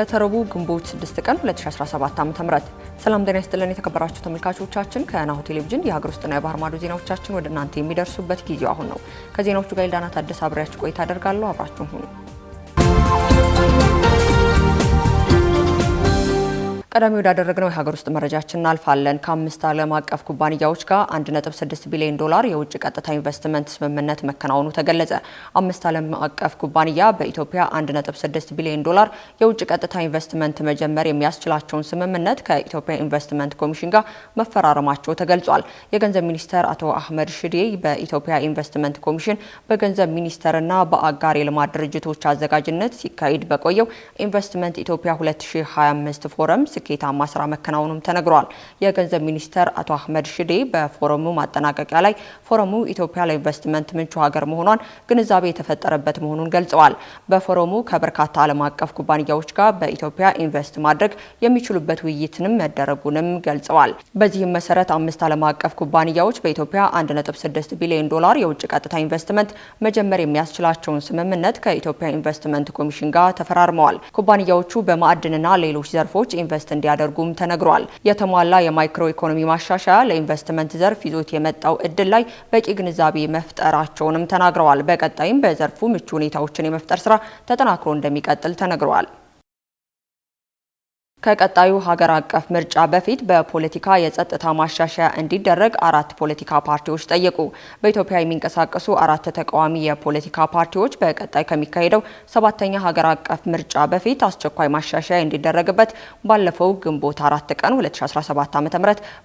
የዕለተ ረቡዕ ግንቦት 6 ቀን 2017 ዓ.ም ሰላም ጤና ይስጥልን የተከበራችሁ ተመልካቾቻችን ከናሁ ቴሌቪዥን የሀገር ውስጥና የባህር ማዶ ዜናዎቻችን ወደ እናንተ የሚደርሱበት ጊዜው አሁን ነው። ከዜናዎቹ ጋር ዳና ታደሰ አብሬያችሁ ቆይታ አደርጋለሁ። አብራችሁን ሁኑ። ቀዳሚ ወዳደረግነው የሀገር ውስጥ መረጃችን እናልፋለን። ከአምስት ዓለም አቀፍ ኩባንያዎች ጋር 1.6 ቢሊዮን ዶላር የውጭ ቀጥታ ኢንቨስትመንት ስምምነት መከናወኑ ተገለጸ። አምስት ዓለም አቀፍ ኩባንያ በኢትዮጵያ 1.6 ቢሊዮን ዶላር የውጭ ቀጥታ ኢንቨስትመንት መጀመር የሚያስችላቸውን ስምምነት ከኢትዮጵያ ኢንቨስትመንት ኮሚሽን ጋር መፈራረማቸው ተገልጿል። የገንዘብ ሚኒስተር አቶ አህመድ ሽዴ በኢትዮጵያ ኢንቨስትመንት ኮሚሽን በገንዘብ ሚኒስተርና በአጋር የልማት ድርጅቶች አዘጋጅነት ሲካሄድ በቆየው ኢንቨስትመንት ኢትዮጵያ 2025 ፎረም ስኬታማ ስራ መከናወኑም ተነግሯል። የገንዘብ ሚኒስተር አቶ አህመድ ሽዴ በፎረሙ ማጠናቀቂያ ላይ ፎረሙ ኢትዮጵያ ለኢንቨስትመንት ምቹ ሀገር መሆኗን ግንዛቤ የተፈጠረበት መሆኑን ገልጸዋል። በፎረሙ ከበርካታ ዓለም አቀፍ ኩባንያዎች ጋር በኢትዮጵያ ኢንቨስት ማድረግ የሚችሉበት ውይይትንም መደረጉንም ገልጸዋል። በዚህም መሰረት አምስት ዓለም አቀፍ ኩባንያዎች በኢትዮጵያ 1.6 ቢሊዮን ዶላር የውጭ ቀጥታ ኢንቨስትመንት መጀመር የሚያስችላቸውን ስምምነት ከኢትዮጵያ ኢንቨስትመንት ኮሚሽን ጋር ተፈራርመዋል። ኩባንያዎቹ በማዕድንና ሌሎች ዘርፎች ኢንቨስት እንዲያደርጉም ተነግሯል። የተሟላ የማይክሮ ኢኮኖሚ ማሻሻያ ለኢንቨስትመንት ዘርፍ ይዞት የመጣው እድል ላይ በቂ ግንዛቤ መፍጠራቸውንም ተናግረዋል። በቀጣይም በዘርፉ ምቹ ሁኔታዎችን የመፍጠር ስራ ተጠናክሮ እንደሚቀጥል ተነግሯል። ከቀጣዩ ሀገር አቀፍ ምርጫ በፊት በፖለቲካ የጸጥታ ማሻሻያ እንዲደረግ 4 ፖለቲካ ፓርቲዎች ጠየቁ። በኢትዮጵያ የሚንቀሳቀሱ 4 ተቃዋሚ የፖለቲካ ፓርቲዎች በቀጣይ ከሚካሄደው 7ኛ ሀገር አቀፍ ምርጫ በፊት አስቸኳይ ማሻሻያ እንዲደረግበት ባለፈው ግንቦት 4 ቀን 2017 ዓ.ም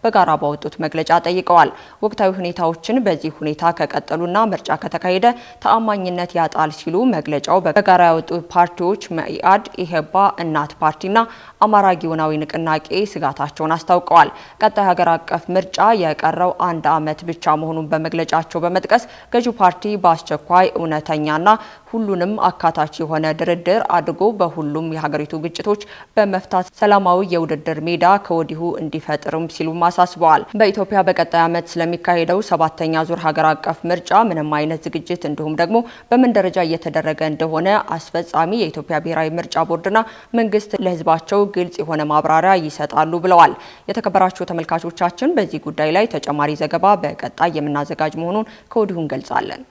በጋራ ባወጡት መግለጫ ጠይቀዋል። ወቅታዊ ሁኔታዎችን በዚህ ሁኔታ ከቀጠሉና ምርጫ ከተካሄደ ተአማኝነት ያጣል ሲሉ መግለጫው በጋራ ያወጡት ፓርቲዎች መኢአድ፣ ኢሄባ፣ እናት ፓርቲና አማራ ጊዮናዊ ንቅናቄ ስጋታቸውን አስታውቀዋል። ቀጣይ ሀገር አቀፍ ምርጫ የቀረው 1 ዓመት ብቻ መሆኑን በመግለጫቸው በመጥቀስ ገዢው ፓርቲ በአስቸኳይ እውነተኛና ሁሉንም አካታች የሆነ ድርድር አድርጎ በሁሉም የሀገሪቱ ግጭቶች በመፍታት ሰላማዊ የውድድር ሜዳ ከወዲሁ እንዲፈጥርም ሲሉም አሳስበዋል። በኢትዮጵያ በቀጣይ ዓመት ስለሚካሄደው 7ኛ ዙር ሀገር አቀፍ ምርጫ ምንም አይነት ዝግጅት እንዲሁም ደግሞ በምን ደረጃ እየተደረገ እንደሆነ አስፈጻሚ የኢትዮጵያ ብሔራዊ ምርጫ ቦርድና መንግስት ለሕዝባቸው ግልጽ የሆነ ማብራሪያ ይሰጣሉ ብለዋል። የተከበራችሁ ተመልካቾቻችን በዚህ ጉዳይ ላይ ተጨማሪ ዘገባ በቀጣይ የምናዘጋጅ መሆኑን ከወዲሁ እንገልጻለን።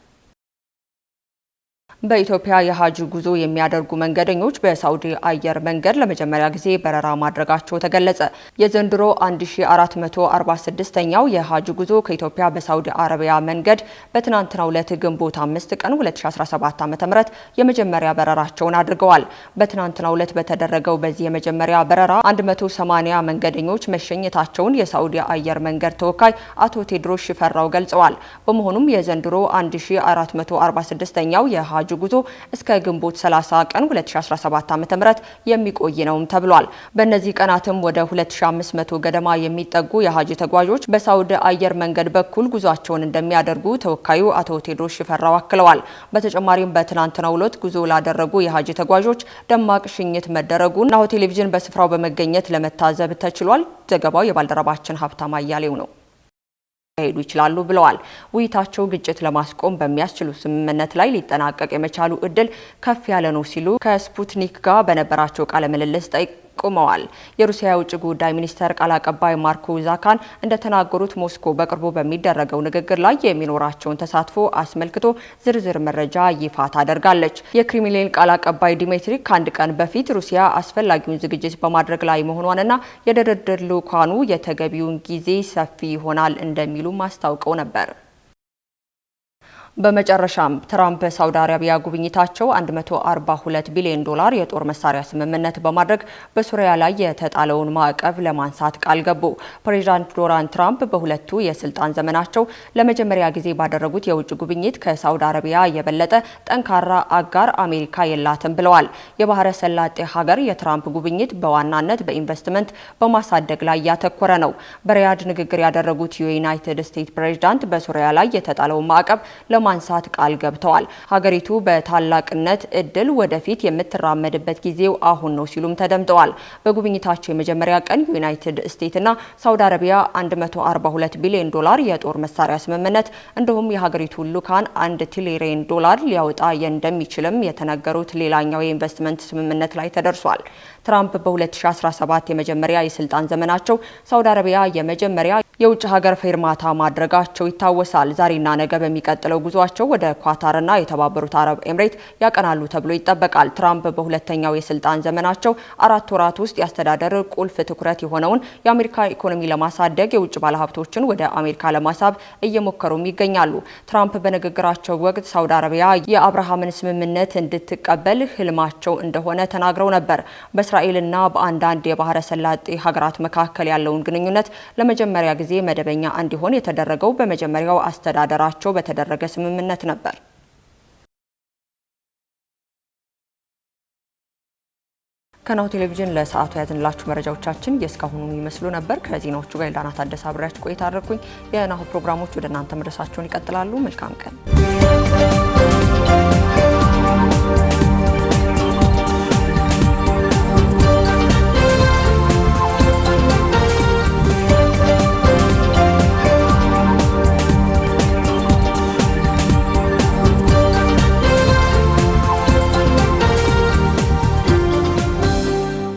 በኢትዮጵያ የሀጅ ጉዞ የሚያደርጉ መንገደኞች በሳውዲ አየር መንገድ ለመጀመሪያ ጊዜ በረራ ማድረጋቸው ተገለጸ። የዘንድሮ 1446ኛው የሀጅ ጉዞ ከኢትዮጵያ በሳውዲ አረቢያ መንገድ በትናንትናው ዕለት ግንቦት 5 ቀን 2017 ዓ.ም የመጀመሪያ በረራቸውን አድርገዋል። በትናንትናው ዕለት በተደረገው በዚህ የመጀመሪያ በረራ 180 መንገደኞች መሸኘታቸውን የሳውዲ አየር መንገድ ተወካይ አቶ ቴድሮስ ሽፈራው ገልጸዋል። በመሆኑም የዘንድሮ 1446ኛው የሀጅ ጉዞ እስከ ግንቦት 30 ቀን 2017 ዓ.ም የሚቆይ ነውም ተብሏል። በእነዚህ ቀናትም ወደ 2500 ገደማ የሚጠጉ የሀጅ ተጓዦች በሳውዲ አየር መንገድ በኩል ጉዟቸውን እንደሚያደርጉ ተወካዩ አቶ ቴድሮስ ሽፈራው አክለዋል። በተጨማሪም በትናንትናው ዕለት ጉዞ ላደረጉ የሀጅ ተጓዦች ደማቅ ሽኝት መደረጉን ናሁ ቴሌቪዥን በስፍራው በመገኘት ለመታዘብ ተችሏል። ዘገባው የባልደረባችን ሀብታም አያሌው ነው። ሄዱ ይችላሉ ብለዋል። ውይይታቸው ግጭት ለማስቆም በሚያስችሉ ስምምነት ላይ ሊጠናቀቅ የመቻሉ እድል ከፍ ያለ ነው ሲሉ ከስፑትኒክ ጋር በነበራቸው ቃለ ምልልስ ቆመዋል። የሩሲያ የውጭ ጉዳይ ሚኒስተር ቃል አቀባይ ማርኮ ዛካን እንደተናገሩት ሞስኮ በቅርቡ በሚደረገው ንግግር ላይ የሚኖራቸውን ተሳትፎ አስመልክቶ ዝርዝር መረጃ ይፋ ታደርጋለች። የክሬምሊን ቃል አቀባይ ዲሚትሪ ከአንድ ቀን በፊት ሩሲያ አስፈላጊውን ዝግጅት በማድረግ ላይ መሆኗንና የድርድር ልዑካኑ የተገቢውን ጊዜ ሰፊ ይሆናል እንደሚሉም አስታውቀው ነበር። በመጨረሻም ትራምፕ በሳውዲ አረቢያ ጉብኝታቸው 142 ቢሊዮን ዶላር የጦር መሳሪያ ስምምነት በማድረግ በሱሪያ ላይ የተጣለውን ማዕቀብ ለማንሳት ቃል ገቡ። ፕሬዚዳንት ዶናልድ ትራምፕ በሁለቱ የስልጣን ዘመናቸው ለመጀመሪያ ጊዜ ባደረጉት የውጭ ጉብኝት ከሳውዲ አረቢያ የበለጠ ጠንካራ አጋር አሜሪካ የላትም ብለዋል። የባህረ ሰላጤ ሀገር የትራምፕ ጉብኝት በዋናነት በኢንቨስትመንት በማሳደግ ላይ ያተኮረ ነው። በሪያድ ንግግር ያደረጉት የዩናይትድ ስቴትስ ፕሬዚዳንት በሱሪያ ላይ የተጣለውን ማዕቀብ ለማንሳት ቃል ገብተዋል። ሀገሪቱ በታላቅነት እድል ወደፊት የምትራመድበት ጊዜው አሁን ነው ሲሉም ተደምጠዋል። በጉብኝታቸው የመጀመሪያ ቀን ዩናይትድ ስቴትስና ሳውዲ አረቢያ 142 ቢሊዮን ዶላር የጦር መሳሪያ ስምምነት እንዲሁም የሀገሪቱ ልኡካን 1 ትሪሊየን ዶላር ሊያወጣ እንደሚችልም የተነገሩት ሌላኛው የኢንቨስትመንት ስምምነት ላይ ተደርሷል። ትራምፕ በ2017 የመጀመሪያ የስልጣን ዘመናቸው ሳውዲ አረቢያ የመጀመሪያ የውጭ ሀገር ፌርማታ ማድረጋቸው ይታወሳል። ዛሬና ነገ በሚቀጥለው ጉዟቸው ወደ ኳታርና የተባበሩት አረብ ኤምሬት ያቀናሉ ተብሎ ይጠበቃል። ትራምፕ በሁለተኛው የስልጣን ዘመናቸው 4 ወራት ውስጥ የአስተዳደር ቁልፍ ትኩረት የሆነውን የአሜሪካ ኢኮኖሚ ለማሳደግ የውጭ ባለሀብቶችን ወደ አሜሪካ ለማሳብ እየሞከሩም ይገኛሉ። ትራምፕ በንግግራቸው ወቅት ሳውዲ አረቢያ የአብርሃምን ስምምነት እንድትቀበል ህልማቸው እንደሆነ ተናግረው ነበር። በእስራኤልና በአንዳንድ የባህረ ሰላጤ ሀገራት መካከል ያለውን ግንኙነት ለመጀመሪያ ጊዜ መደበኛ እንዲሆን የተደረገው በመጀመሪያው አስተዳደራቸው በተደረገ ስምምነት ነበር። ከናሁ ቴሌቪዥን ለሰዓቱ ያዝንላችሁ መረጃዎቻችን የእስካሁኑ ይመስሉ ነበር። ከዜናዎቹ ጋር ኤልዳና ታደሰ አብሬያችሁ ቆይታ አደረኩኝ። የናሁ ፕሮግራሞች ወደ እናንተ መድረሳቸውን ይቀጥላሉ። መልካም ቀን።